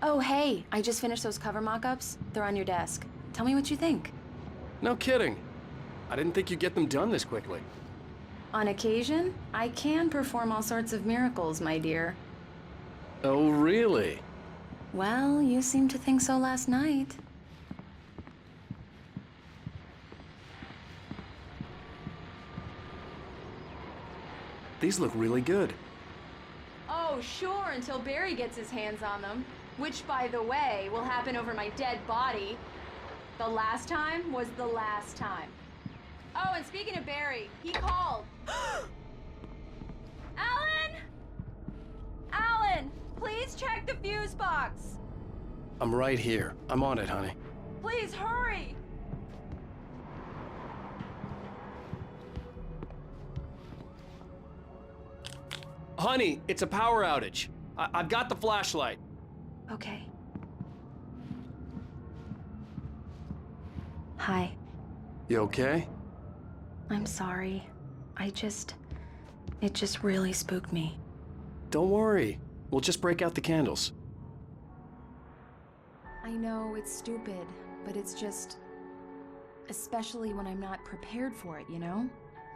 Oh, hey, I just finished those cover mock-ups. They're on your desk. Tell me what you think. No kidding. I didn't think you'd get them done this quickly. On occasion, I can perform all sorts of miracles, my dear. Oh, really? Well, you seemed to think so last night. These look really good. Oh, sure, until Barry gets his hands on them. Which, by the way, will happen over my dead body. The last time was the last time. Oh, and speaking of Barry, he called. Alan! Alan, please check the fuse box. I'm right here. I'm on it, honey. Please hurry. Honey, it's a power outage. I've got the flashlight. Okay. Hi. You okay? I'm sorry. It just really spooked me. Don't worry. We'll just break out the candles. I know it's stupid, but it's just... especially when I'm not prepared for it, you know?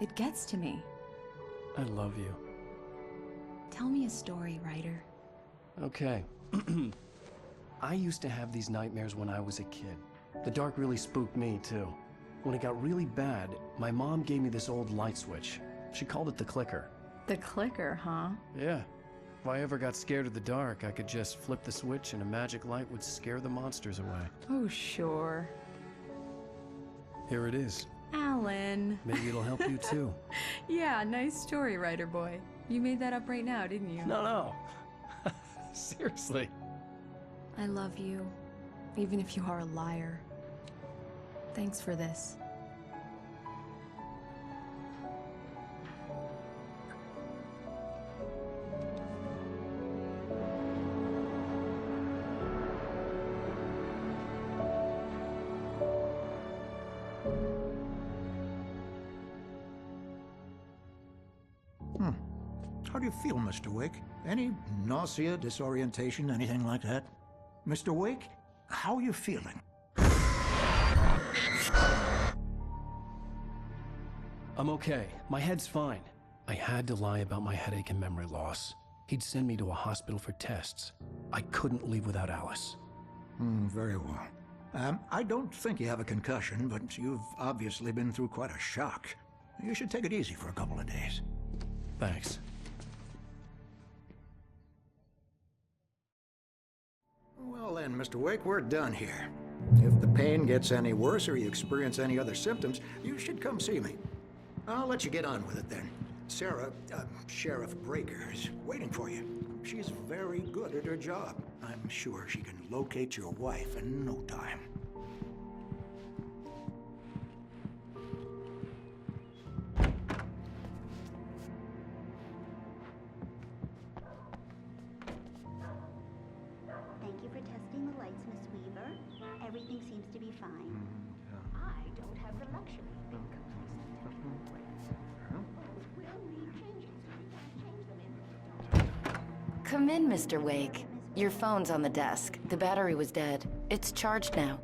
It gets to me. I love you. Tell me a story, writer. Okay. I used to have these nightmares when I was a kid. The dark really spooked me, too. When it got really bad, my mom gave me this old light switch. She called it the clicker. The clicker, huh? Yeah. If I ever got scared of the dark, I could just flip the switch and a magic light would scare the monsters away. Oh, sure. Here it is. Alan. Maybe it'll help you, too. Yeah, nice story, writer boy. You made that up right now, didn't you? No. Seriously. I love you, even if you are a liar. Thanks for this. How do you feel, Mr. Wake? Any nausea, disorientation, anything like that? Mr. Wake, how are you feeling? I'm okay. My head's fine. I had to lie about my headache and memory loss. He'd send me to a hospital for tests. I couldn't leave without Alice. Very well. I don't think you have a concussion, but you've obviously been through quite a shock. You should take it easy for a couple of days. Thanks. Well then, Mr. Wake, we're done here. If the pain gets any worse or you experience any other symptoms, you should come see me. I'll let you get on with it then. Sarah, Sheriff Breaker, is waiting for you. She's very good at her job. I'm sure she can locate your wife in no time. Thank you for testing the lights, Miss Weaver. Everything seems to be fine. I don't have the luxury of being complacent. We'll need changes if you want to change them in. Come in, Mr. Wake. Your phone's on the desk. The battery was dead. It's charged now.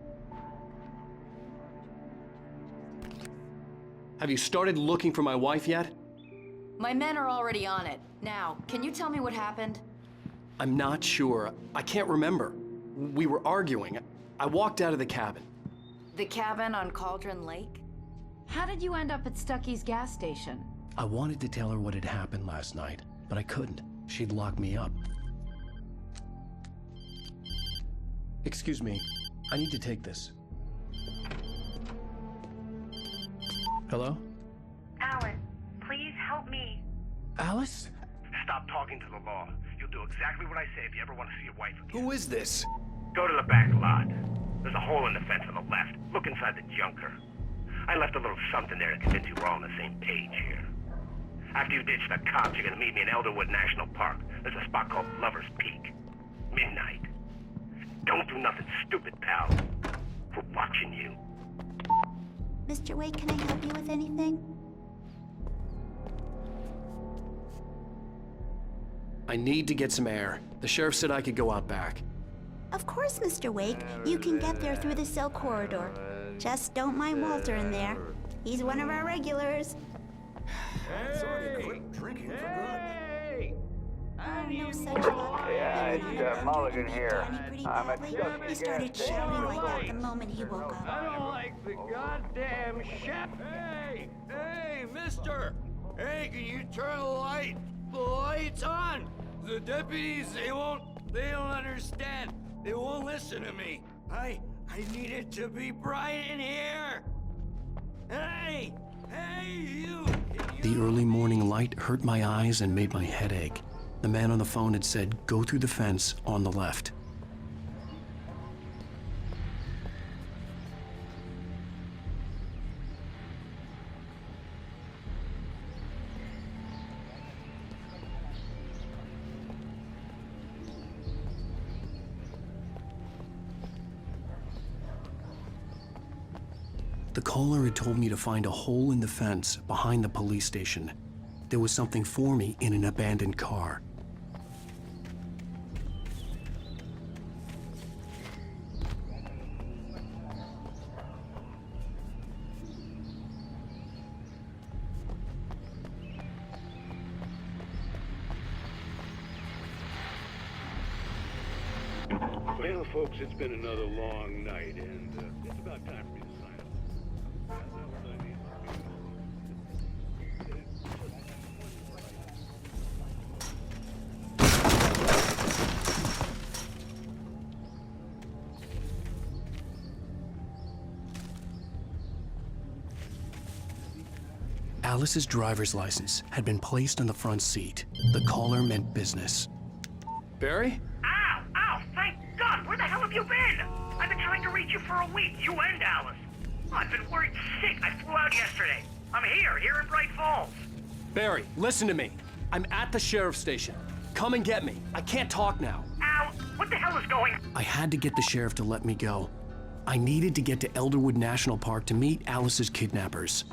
Have you started looking for my wife yet? My men are already on it. Now, can you tell me what happened? I'm not sure. I can't remember. We were arguing. I walked out of the cabin. The cabin on Cauldron Lake? How did you end up at Stucky's gas station? I wanted to tell her what had happened last night, but I couldn't. She'd lock me up. Excuse me. I need to take this. Hello? Alan, please help me. Alice? Stop talking to the law. You'll do exactly what I say if you ever want to see your wife again. Who is this? Go to the back lot. There's a hole in the fence on the left. Look inside the junker. I left a little something there to convince you we're all on the same page here. After you ditch the cops, you're gonna meet me in Elderwood National Park. There's a spot called Lover's Peak. Midnight. Don't do nothing stupid, pal. We're watching you. Mr. Wake, can I help you with anything? I need to get some air. The sheriff said I could go out back. Of course, Mr. Wake. You can get there through the cell corridor. Just don't mind Walter in there. He's one of our regulars. Thought he quit drinking for good. Oh, no such luck. Yeah, it's Mulligan here. Pretty I'm at badly. Stucky He started gas station. shouting like that the moment he woke I up. don't like the goddamn chef. Hey, mister! Hey, can you turn the lights on? The deputies, they don't understand. They won't listen to me. I need it to be bright in here. Hey, you! The early morning light hurt my eyes and made my head ache. The man on the phone had said, go through the fence on the left. The caller had told me to find a hole in the fence behind the police station. There was something for me in an abandoned car. Well, folks, it's been another long night, and it's about time for me to sign up. I know what I need. Alice's driver's license had been placed on the front seat. The caller meant business. Barry? Ow! Thank God! Where the hell have you been? I've been trying to reach you for a week, you and Alice. I've been worried sick. I flew out yesterday. I'm here in Bright Falls. Barry, listen to me. I'm at the sheriff's station. Come and get me. I can't talk now. Al, what the hell is going on? I had to get the sheriff to let me go. I needed to get to Elderwood National Park to meet Alice's kidnappers.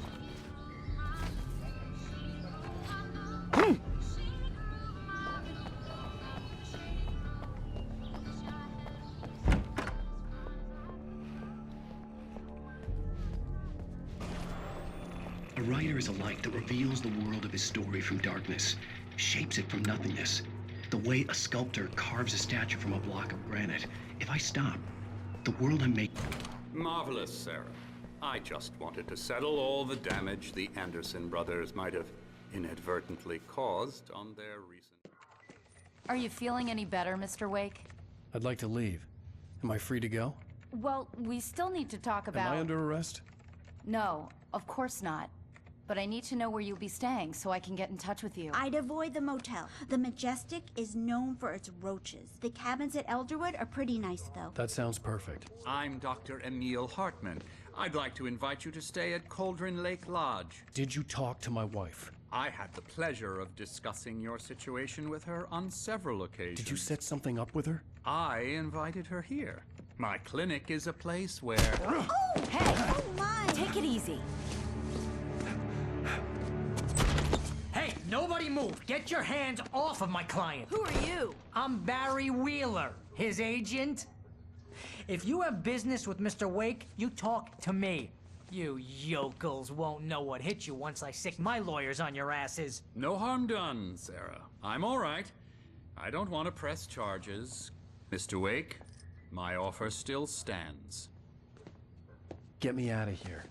A writer is a light that reveals the world of his story from darkness, shapes it from nothingness. The way a sculptor carves a statue from a block of granite. If I stop, the world I'm making... Marvelous, Sarah. I just wanted to settle all the damage the Anderson brothers might have inadvertently caused on their recent... Are you feeling any better, Mr. Wake? I'd like to leave. Am I free to go? Well, we still need to talk about... Am I under arrest? No, of course not. But I need to know where you'll be staying so I can get in touch with you. I'd avoid the motel. The Majestic is known for its roaches. The cabins at Elderwood are pretty nice, though. That sounds perfect. I'm Dr. Emil Hartman. I'd like to invite you to stay at Cauldron Lake Lodge. Did you talk to my wife? I had the pleasure of discussing your situation with her on several occasions. Did you set something up with her? I invited her here. My clinic is a place where... Oh! Hey! Oh, my! Take it easy. Hey, nobody move! Get your hands off of my client! Who are you? I'm Barry Wheeler, his agent. If you have business with Mr. Wake, you talk to me. You yokels won't know what hit you once I sick my lawyers on your asses. No harm done, Sarah. I'm all right. I don't want to press charges. Mr. Wake, my offer still stands. Get me out of here.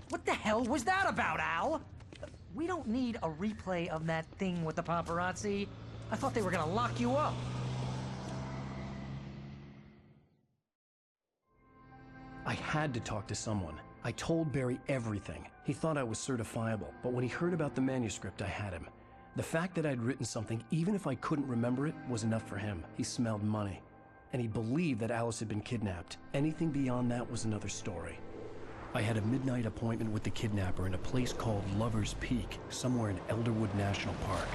What the hell was that about, Al? We don't need a replay of that thing with the paparazzi. I thought they were gonna lock you up. I had to talk to someone. I told Barry everything. He thought I was certifiable, but when he heard about the manuscript, I had him. The fact that I'd written something, even if I couldn't remember it, was enough for him. He smelled money. And he believed that Alice had been kidnapped. Anything beyond that was another story. I had a midnight appointment with the kidnapper in a place called Lover's Peak, somewhere in Elderwood National Park.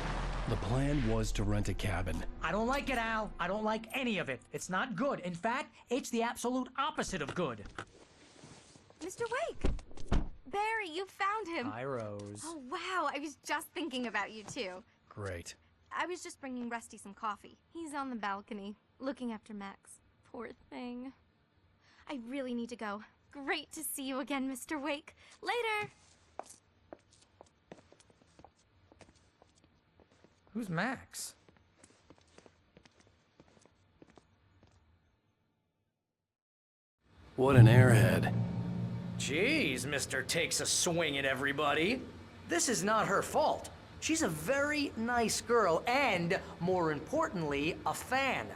The plan was to rent a cabin. I don't like it, Al. I don't like any of it. It's not good. In fact, it's the absolute opposite of good. Mr. Wake! Barry, you found him! Hi, Rose. Oh, wow, I was just thinking about you, too. Great. I was just bringing Rusty some coffee. He's on the balcony, looking after Max. Poor thing. I really need to go. Great to see you again, Mr. Wake. Later! Who's Max? What an airhead. Jeez, Mr. Takes a swing at everybody. This is not her fault. She's a very nice girl and, more importantly, a fan.